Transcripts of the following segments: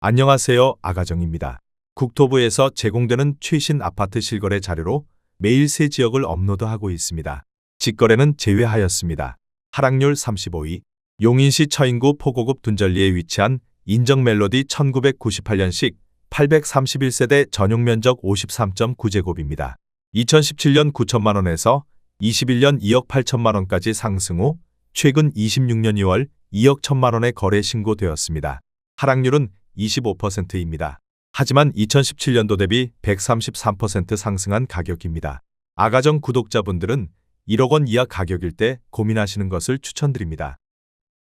안녕하세요. 아가정입니다. 국토부에서 제공되는 최신 아파트 실거래 자료로 매일 새 지역을 업로드하고 있습니다. 직거래는 제외하였습니다. 하락률 35위. 용인시 처인구 포고급 둔절리에 위치한 인정멜로디 1998년식 831세대 전용 면적 53.9제곱입니다. 2017년 9천만원에서 21년 2억 8천만원까지 상승 후 최근 26년 2월 2억 1천만원에 거래 신고되었습니다. 하락률은 25%입니다. 하지만 2017년도 대비 133% 상승한 가격입니다. 아가정 구독자분들은 1억 원 이하 가격일 때 고민하시는 것을 추천드립니다.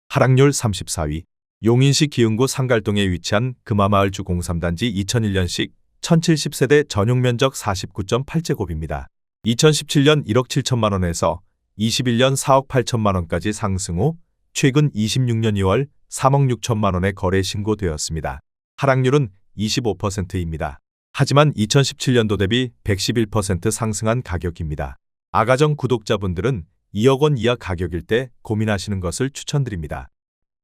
하락률 34위. 용인시 기흥구 상갈동에 위치한 금화마을 주 03단지 2001년식 1070세대 전용 면적 49.8제곱입니다. 2017년 1억 7천만원에서 21년 4억 8천만원까지 상승 후 최근 26년 2월 3억 6천만원에 거래 신고되었습니다. 하락률은 25%입니다. 하지만 2017년도 대비 111% 상승한 가격입니다. 아가정 구독자분들은 2억 원 이하 가격일 때 고민하시는 것을 추천드립니다.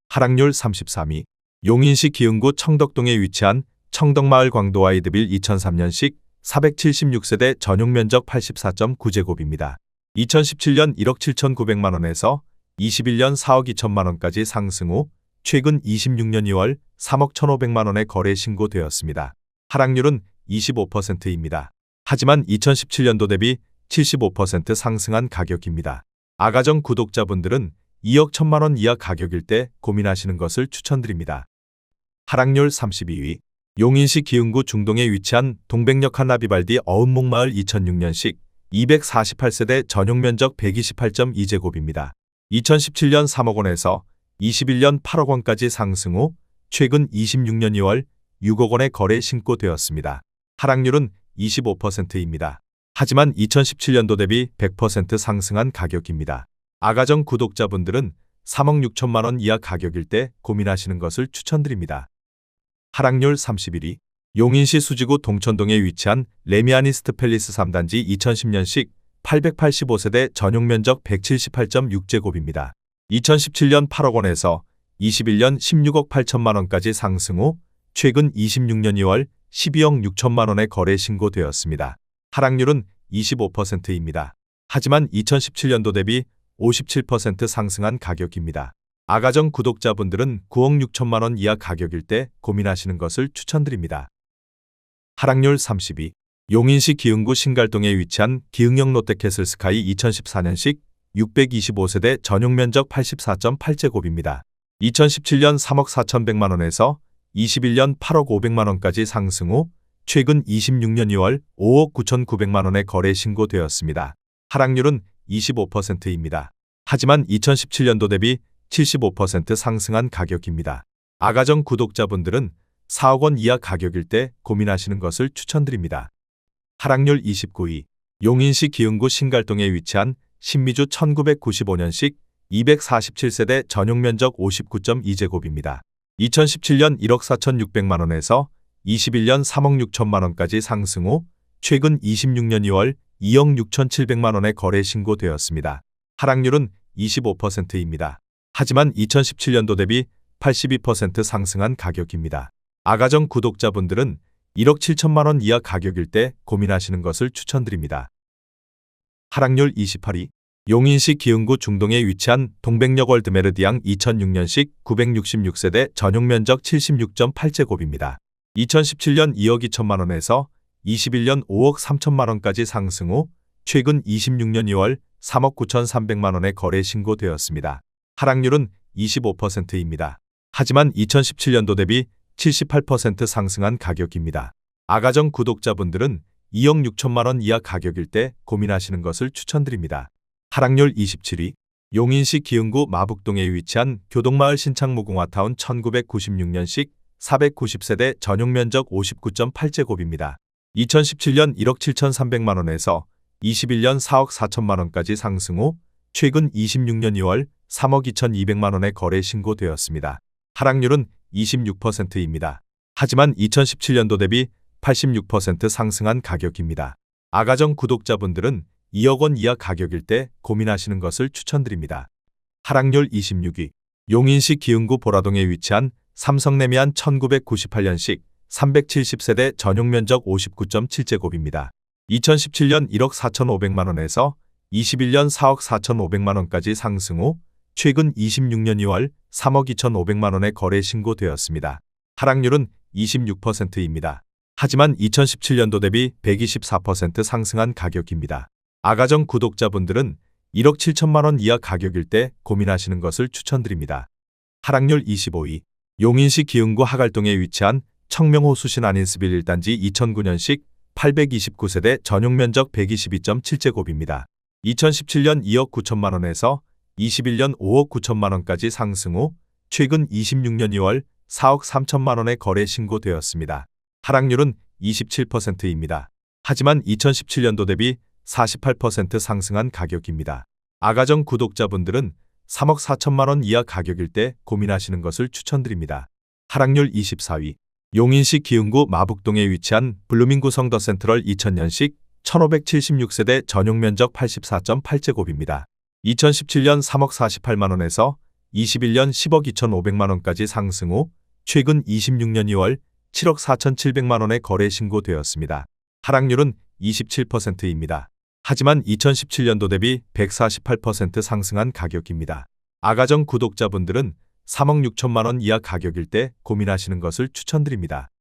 하락률 33위. 용인시 기흥구 청덕동에 위치한 청덕마을 광도와이드빌 2003년식 476세대 전용 면적 84.9제곱입니다. 2017년 1억 7,900만원에서 21년 4억 2천만원까지 상승 후 최근 26년 2월 3억 1,500만원에 거래 신고되었습니다. 하락률은 25%입니다. 하지만 2017년도 대비 75% 상승한 가격입니다. 아가정 구독자분들은 2억 1천만원 이하 가격일 때 고민하시는 것을 추천드립니다. 하락률 32위. 용인시 기흥구 중동에 위치한 동백역 한라비발디 어음목마을 2006년식 248세대 전용 면적 128.2제곱입니다. 2017년 3억 원에서 21년 8억 원까지 상승 후 최근 26년 2월 6억 원에 거래 신고되었습니다. 하락률은 25%입니다. 하지만 2017년도 대비 100% 상승한 가격입니다. 아가정 구독자분들은 3억 6천만원 이하 가격일 때 고민하시는 것을 추천드립니다. 하락률 31위. 용인시 수지구 동천동에 위치한 레미아니스트 팰리스 3단지 2010년식 885세대 전용 면적 178.6제곱입니다. 2017년 8억 원에서 21년 16억 8천만원까지 상승 후 최근 26년 2월 12억 6천만원에 거래 신고되었습니다. 하락률은 25%입니다. 하지만 2017년도 대비 57% 상승한 가격입니다. 아가정 구독자분들은 9억 6천만원 이하 가격일 때 고민하시는 것을 추천드립니다. 하락률 32. 용인시 기흥구 신갈동에 위치한 기흥역 롯데캐슬 스카이 2014년식 625세대 전용 면적 84.8제곱입니다. 2017년 3억 4,100만원에서 21년 8억 500만원까지 상승 후 최근 26년 2월 5억 9,900만원에 거래 신고되었습니다. 하락률은 25%입니다. 하지만 2017년도 대비 75% 상승한 가격입니다. 아가정 구독자분들은 4억 원 이하 가격일 때 고민하시는 것을 추천드립니다. 하락률 29위. 용인시 기흥구 신갈동에 위치한 신미주 1995년식 247세대 전용 면적 59.2제곱입니다. 2017년 1억 4,600만원에서 21년 3억 6천만원까지 상승 후 최근 26년 2월 2억 6,700만원에 거래 신고되었습니다. 하락률은 25%입니다. 하지만 2017년도 대비 82% 상승한 가격입니다. 아가정 구독자분들은 1억 7천만원 이하 가격일 때 고민하시는 것을 추천드립니다. 하락률 28위. 용인시 기흥구 중동에 위치한 동백역 월드메르디앙 2006년식 966세대 전용 면적 76.8제곱입니다. 2017년 2억 2천만원에서 21년 5억 3천만원까지 상승 후 최근 26년 2월 3억 9,300만원에 거래 신고되었습니다. 하락률은 25%입니다. 하지만 2017년도 대비 78% 상승한 가격입니다. 아가정 구독자분들은 2억 6천만원 이하 가격일 때 고민하시는 것을 추천드립니다. 하락률 27위. 용인시 기흥구 마북동에 위치한 교동마을 신창무궁화타운 1996년식 490세대 전용 면적 59.8제곱입니다. 2017년 1억 7,300만원에서 21년 4억 4천만원까지 상승 후 최근 26년 2월 3억 2,200만원에 거래 신고되었습니다. 하락률은 26%입니다. 하지만 2017년도 대비 86% 상승한 가격입니다. 아가정 구독자분들은 2억 원 이하 가격일 때 고민하시는 것을 추천드립니다. 하락률 26위. 용인시 기흥구 보라동에 위치한 삼성내미안 1998년식 370세대 전용면적 59.7제곱입니다. 2017년 1억 4,500만원에서 21년 4억 4,500만원까지 상승 후 최근 26년 2월 3억 2,500만원에 거래 신고되었습니다. 하락률은 26%입니다. 하지만 2017년도 대비 124% 상승한 가격입니다. 아가정 구독자분들은 1억 7천만원 이하 가격일 때 고민하시는 것을 추천드립니다. 하락률 25위. 용인시 기흥구 하갈동에 위치한 청명호 수신 안인스빌 1단지 2009년식 829세대 전용면적 122.7제곱입니다. 2017년 2억 9천만원에서 21년 5억 9천만원까지 상승 후 최근 26년 2월 4억 3천만원에 거래 신고되었습니다. 하락률은 27%입니다. 하지만 2017년도 대비 48% 상승한 가격입니다. 아가정 구독자분들은 3억 4천만원 이하 가격일 때 고민하시는 것을 추천드립니다. 하락률 24위. 용인시 기흥구 마북동에 위치한 블루밍구 성더센트럴 2000년식 1576세대 전용면적 84.8제곱입니다. 2017년 3억 48만원에서 21년 10억 2,500만원까지 상승 후 최근 26년 2월 7억 4,700만원에 거래 신고되었습니다. 하락률은 27%입니다. 하지만 2017년도 대비 148% 상승한 가격입니다. 아가정 구독자분들은 3억 6천만원 이하 가격일 때 고민하시는 것을 추천드립니다.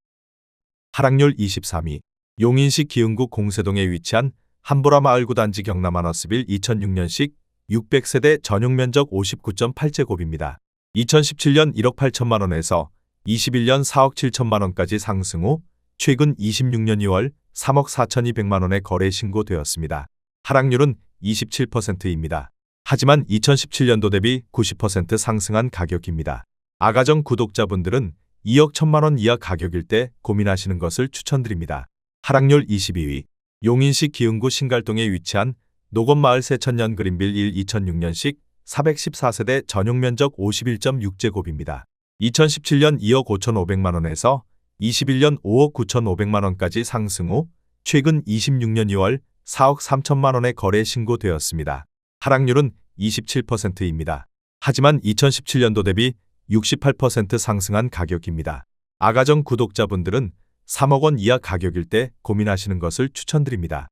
하락률 23위. 용인시 기흥구 공세동에 위치한 한보라 마을 9단지 경남 아너스빌 2006년식 600세대 전용면적 59.8제곱입니다. 2017년 1억 8천만원에서 21년 4억 7천만원까지 상승 후 최근 26년 2월 3억 4,200만원에 거래 신고되었습니다. 하락률은 27%입니다. 하지만 2017년도 대비 90% 상승한 가격입니다. 아가정 구독자분들은 2억 1천만원 이하 가격일 때 고민하시는 것을 추천드립니다. 하락률 22위. 용인시 기흥구 신갈동에 위치한 노건마을 새천년 그린빌 1 2006년식 414세대 전용면적 51.6제곱입니다. 2017년 2억 5,500만원에서 21년 5억 9,500만원까지 상승 후 최근 26년 2월 4억 3천만원에 거래 신고되었습니다. 하락률은 27%입니다. 하지만 2017년도 대비 68% 상승한 가격입니다. 아가정 구독자분들은 3억 원 이하 가격일 때 고민하시는 것을 추천드립니다.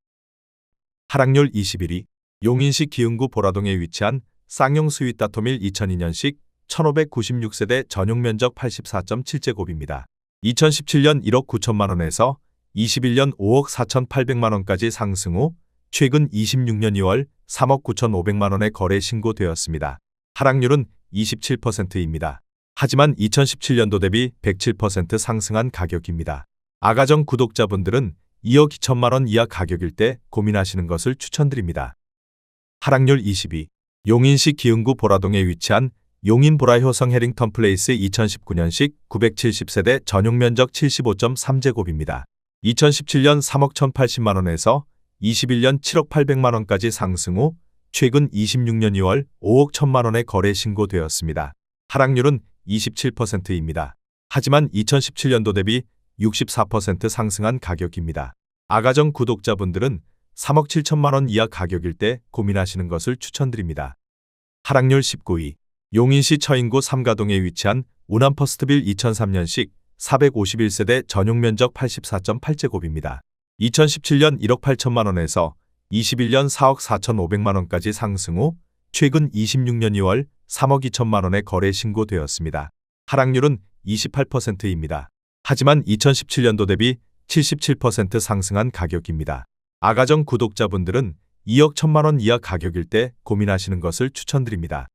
하락률 21위. 용인시 기흥구 보라동에 위치한 쌍용 스윗다토밀 2002년식 1596세대 전용면적 84.7제곱입니다. 2017년 1억 9천만원에서 21년 5억 4,800만원까지 상승 후 최근 26년 2월 3억 9,500만원에 거래 신고되었습니다. 하락률은 27%입니다. 하지만 2017년도 대비 107% 상승한 가격입니다. 아가정 구독자분들은 2억 2천만원 이하 가격일 때 고민하시는 것을 추천드립니다. 하락률 22. 용인시 기흥구 보라동에 위치한 용인 보라효성 해링턴 플레이스 2019년식 970세대 전용면적 75.3제곱입니다. 2017년 3억 1,080만원에서 21년 7억 800만원까지 상승 후 최근 26년 2월 5억 1천만원에 거래 신고되었습니다. 하락률은 27%입니다. 하지만 2017년도 대비 64% 상승한 가격입니다. 아가정 구독자분들은 3억 7천만원 이하 가격일 때 고민하시는 것을 추천드립니다. 하락률 19위. 용인시 처인구 삼가동에 위치한 우남퍼스트빌 2003년식 451세대 전용면적 84.8제곱입니다. 2017년 1억 8천만원에서 21년 4억 4,500만원까지 상승 후 최근 26년 2월 3억 2천만원에 거래 신고되었습니다. 하락률은 28%입니다. 하지만 2017년도 대비 77% 상승한 가격입니다. 아가정 구독자분들은 2억 1천만원 이하 가격일 때 고민하시는 것을 추천드립니다.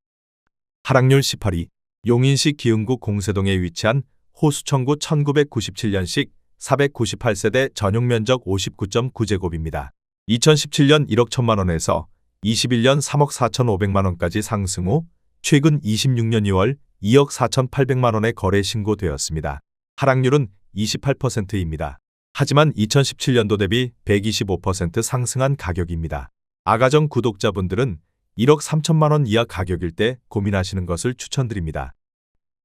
하락률 18위. 용인시 기흥구 공세동에 위치한 호수청구 1997년식 498세대 전용면적 59.9제곱입니다. 2017년 1억 1천만원에서 21년 3억 4,500만원까지 상승 후 최근 26년 2월 2억 4,800만원에 거래 신고되었습니다. 하락률은 28%입니다. 하지만 2017년도 대비 125% 상승한 가격입니다. 아가정 구독자분들은 1억 3천만원 이하 가격일 때 고민하시는 것을 추천드립니다.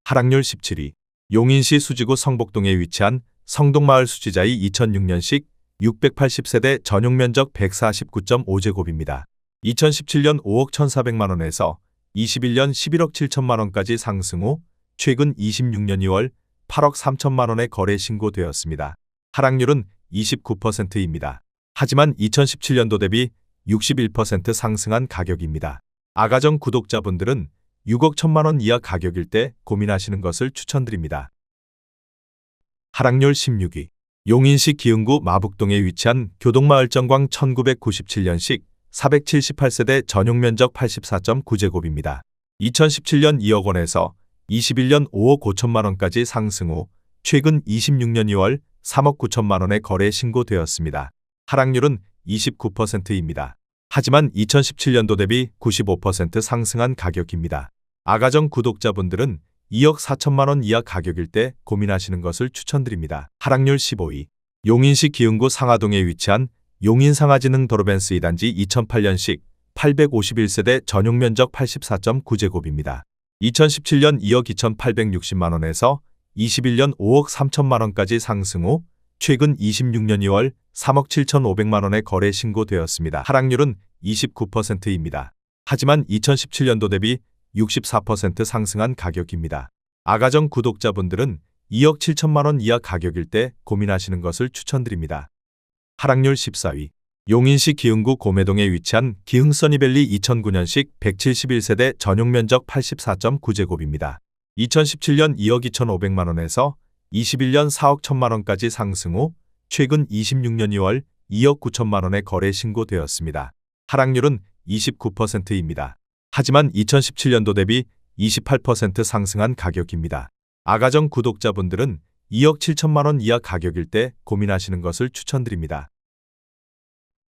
하락률 17위. 용인시 수지구 성복동에 위치한 성동마을 수지자이 2006년식 680세대 전용면적 149.5제곱입니다. 2017년 5억 1,400만원에서 21년 11억 7천만원까지 상승 후 최근 26년 2월 8억 3천만 원의 거래 신고되었습니다. 하락률은 29%입니다. 하지만 2017년도 대비 61% 상승한 가격입니다. 아가정 구독자분들은 6억 1천만 원 이하 가격일 때 고민하시는 것을 추천드립니다. 하락률 16위. 용인시 기흥구 마북동에 위치한 교동마을 정광 1997년식 478세대 전용 면적 84.9제곱입니다. 2017년 2억 원에서 21년 5억 5천만 원까지 상승 후 최근 26년 2월 3억 9천만 원의 거래 신고되었습니다. 하락률은 29%입니다. 하지만 2017년도 대비 95% 상승한 가격입니다. 아가정 구독자분들은 2억 4천만 원 이하 가격일 때 고민하시는 것을 추천드립니다. 하락률 15위. 용인시 기흥구 상하동에 위치한 용인상하진흥 도로벤스 2단지 2008년식 851세대 전용 면적 84.9제곱입니다. 2017년 2억 2,860만 원에서 21년 5억 3천만 원까지 상승 후 최근 26년 2월 3억 7,500만 원의 거래 신고되었습니다. 하락률은 29%입니다. 하지만 2017년도 대비 64% 상승한 가격입니다. 아가정 구독자분들은 2억 7천만 원 이하 가격일 때 고민하시는 것을 추천드립니다. 하락률 14위. 용인시 기흥구 고매동에 위치한 기흥서니밸리 2009년식 171세대 전용 면적 84.9제곱입니다. 2017년 2억 2,500만 원에서 21년 4억 1천만 원까지 상승 후 최근 26년 2월 2억 9천만 원의 거래 신고되었습니다. 하락률은 29%입니다. 하지만 2017년도 대비 28% 상승한 가격입니다. 아가정 구독자분들은 2억 7천만 원 이하 가격일 때 고민하시는 것을 추천드립니다.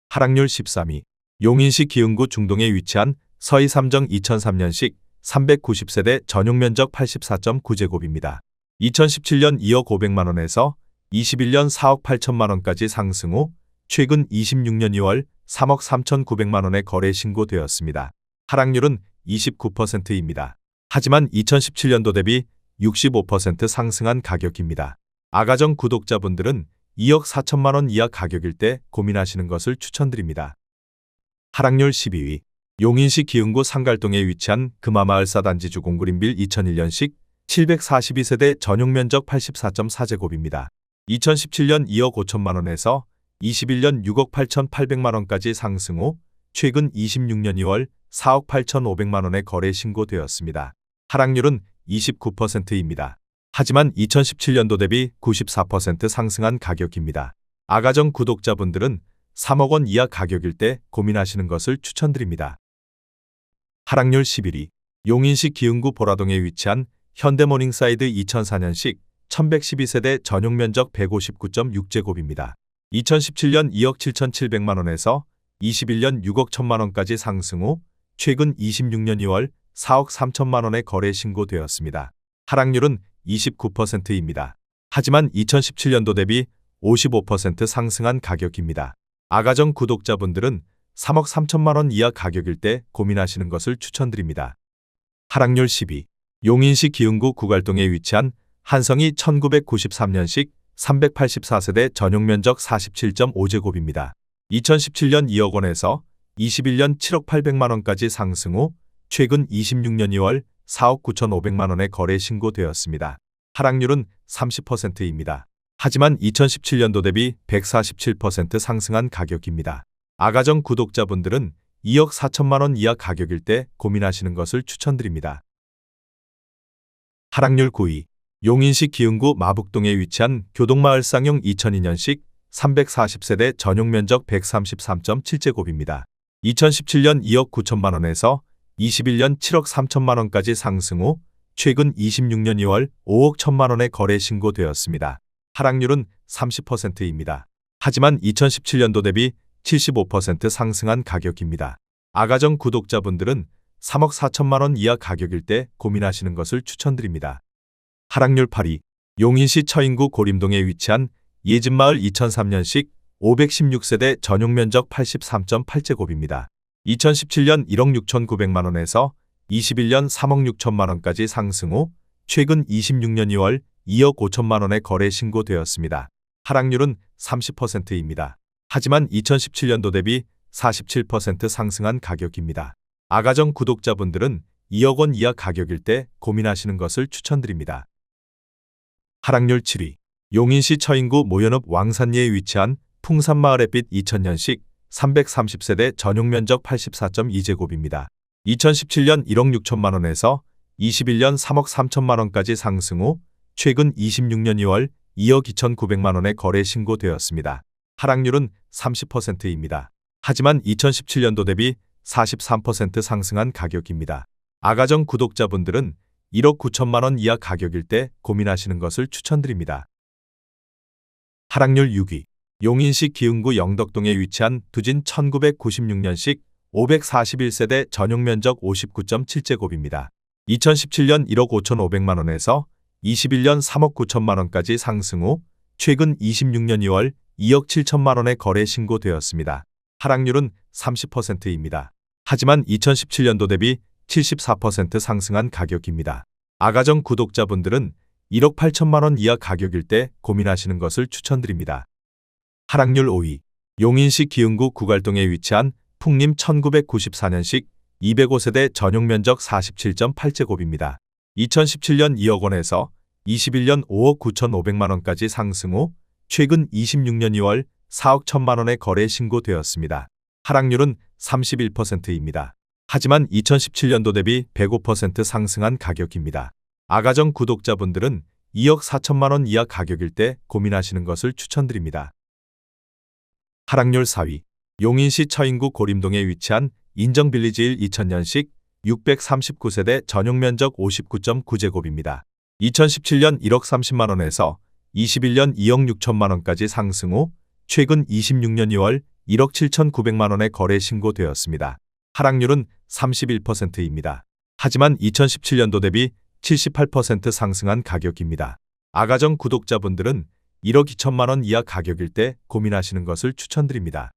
하락률 13위. 용인시 기흥구 중동에 위치한 서희삼정 2003년식 390세대 전용 면적 84.9제곱입니다. 2017년 2억 500만 원에서 21년 4억 8천만 원까지 상승 후 최근 26년 2월 3억 3,900만 원의 거래 신고되었습니다. 하락률은 29%입니다. 하지만 2017년도 대비 65% 상승한 가격입니다. 아가정 구독자분들은 2억 4천만 원 이하 가격일 때 고민하시는 것을 추천드립니다. 하락률 12위. 용인시 기흥구 상갈동에 위치한 금화마을 사단지주 공구림빌 2001년식 742세대 전용 면적 84.4제곱입니다. 2017년 2억 5천만 원에서 21년 6억 8,800만 원까지 상승 후 최근 26년 2월 4억 8,500만 원의 거래 신고되었습니다. 하락률은 29%입니다. 하지만 2017년도 대비 94% 상승한 가격입니다. 아가정 구독자분들은 3억 원 이하 가격일 때 고민하시는 것을 추천드립니다. 하락률 11위. 용인시 기흥구 보라동에 위치한 현대모닝사이드 2004년식 1112세대 전용 면적 159.6제곱입니다. 2017년 2억 7,700만 원에서 21년 6억 1천만 원까지 상승 후 최근 26년 2월 4억 3천만 원의 거래 신고되었습니다. 하락률은 29%입니다. 하지만 2017년도 대비 55% 상승한 가격입니다. 아가정 구독자분들은 3억 3천만 원 이하 가격일 때 고민하시는 것을 추천드립니다. 하락률 10위. 용인시 기흥구 구갈동에 위치한 한성이 1993년식 384세대 전용 면적 47.5제곱입니다. 2017년 2억 원에서 21년 7억 800만 원까지 상승 후 최근 26년 2월 4억 9,500만 원의 거래 신고되었습니다. 하락률은 30%입니다. 하지만 2017년도 대비 147% 상승한 가격입니다. 아가정 구독자분들은 2억 4천만 원 이하 가격일 때 고민하시는 것을 추천드립니다. 하락률 9위. 용인시 기흥구 마북동에 위치한 교동마을 쌍용 2002년식 340세대 전용 면적 133.7제곱입니다. 2017년 2억 9천만 원에서 21년 7억 3천만 원까지 상승 후 최근 26년 2월 5억 1천만 원의 거래 신고되었습니다. 하락률은 30%입니다. 하지만 2017년도 대비 75% 상승한 가격입니다. 아가정 구독자분들은 3억 4천만 원 이하 가격일 때 고민하시는 것을 추천드립니다. 하락률 8위. 용인시 처인구 고림동에 위치한 예진마을 2003년식 516세대 전용 면적 83.8제곱입니다. 2017년 1억 6,900만 원에서 21년 3억 6천만 원까지 상승 후 최근 26년 2월 2억 5천만 원의 거래 신고되었습니다. 하락률은 30%입니다. 하지만 2017년도 대비 47% 상승한 가격입니다. 아가정 구독자분들은 2억 원 이하 가격일 때 고민하시는 것을 추천드립니다. 하락률 7위. 용인시 처인구 모연읍 왕산리에 위치한 풍산마을햇빛 2000년식 330세대 전용면적 84.2제곱입니다. 2017년 1억 6천만 원에서 21년 3억 3천만 원까지 상승 후 최근 26년 2월 2억 2,900만 원에 거래 신고되었습니다. 하락률은 30%입니다. 하지만 2017년도 대비 43% 상승한 가격입니다. 아가정 구독자분들은 1억 9천만 원 이하 가격일 때 고민하시는 것을 추천드립니다. 하락률 6위. 용인시 기흥구 영덕동에 위치한 두진 1996년식 541세대 전용면적 59.7제곱입니다. 2017년 1억 5,500만 원에서 21년 3억 9천만 원까지 상승 후 최근 26년 2월 2억 7천만 원에 거래 신고되었습니다. 하락률은 30%입니다. 하지만 2017년도 대비 74% 상승한 가격입니다. 아가정 구독자분들은 1억 8천만 원 이하 가격일 때 고민하시는 것을 추천드립니다. 하락률 5위. 용인시 기흥구 구갈동에 위치한 풍림 1994년식 205세대 전용면적 47.8제곱입니다. 2017년 2억 원에서 21년 5억 9,500만 원까지 상승 후 최근 26년 2월 4억 1천만 원에 거래 신고되었습니다. 하락률은 31%입니다. 하지만 2017년도 대비 105% 상승한 가격입니다. 아가정 구독자분들은 2억 4천만 원 이하 가격일 때 고민하시는 것을 추천드립니다. 하락률 4위. 용인시 처인구 고림동에 위치한 인정빌리지 1 2000년식 639세대 전용면적 59.9제곱입니다. 2017년 1억 30만 원에서 21년 2억 6천만 원까지 상승 후 최근 26년 2월 1억 7,900만 원에 거래 신고되었습니다. 하락률은 31%입니다. 하지만 2017년도 대비 78% 상승한 가격입니다. 아가정 구독자분들은 1억 2천만 원 이하 가격일 때 고민하시는 것을 추천드립니다.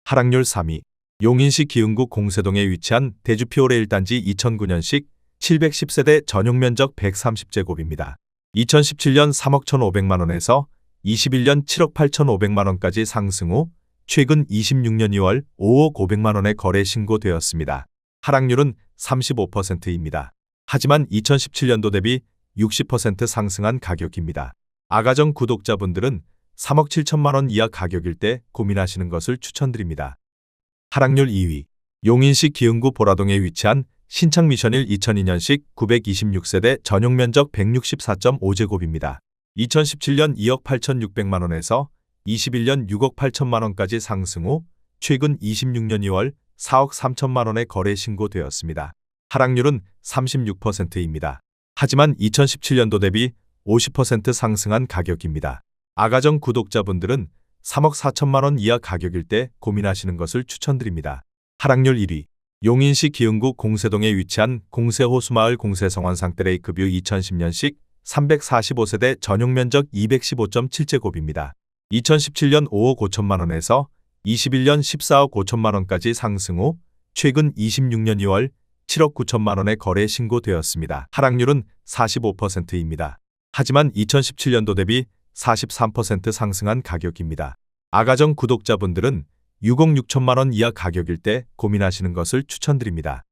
하락률 3위. 용인시 기흥구 공세동에 위치한 대주피오레 1단지 2009년식 710세대 전용면적 130제곱입니다. 2017년 3억 1,500만 원에서 21년 7억 8,500만 원까지 상승 후 최근 26년 2월 5억 500만 원에 거래 신고되었습니다. 하락률은 35%입니다. 하지만 2017년도 대비 60% 상승한 가격입니다. 아가정 구독자분들은 3억 7천만 원 이하 가격일 때 고민하시는 것을 추천드립니다. 하락률 2위. 용인시 기흥구 보라동에 위치한 신창미션일 2002년식 926세대 전용면적 164.5제곱입니다. 2017년 2억 8,600만 원에서 21년 6억 8천만 원까지 상승 후 최근 26년 2월 4억 3천만 원에 거래 신고되었습니다. 하락률은 36%입니다. 하지만 2017년도 대비 50% 상승한 가격입니다. 아가정 구독자분들은 3억 4천만 원 이하 가격일 때 고민하시는 것을 추천드립니다. 하락률 1위. 용인시 기흥구 공세동에 위치한 공세호수마을 공세성원상떼레이크뷰 2010년식 345세대 전용면적 215.7제곱입니다. 2017년 5억 5천만 원에서 21년 14억 5천만 원까지 상승 후 최근 26년 2월 7억 9천만 원에 거래 신고되었습니다. 하락률은 45%입니다. 하지만 2017년도 대비 43% 상승한 가격입니다. 아가정 구독자분들은 6억 6천만 원 이하 가격일 때 고민하시는 것을 추천드립니다.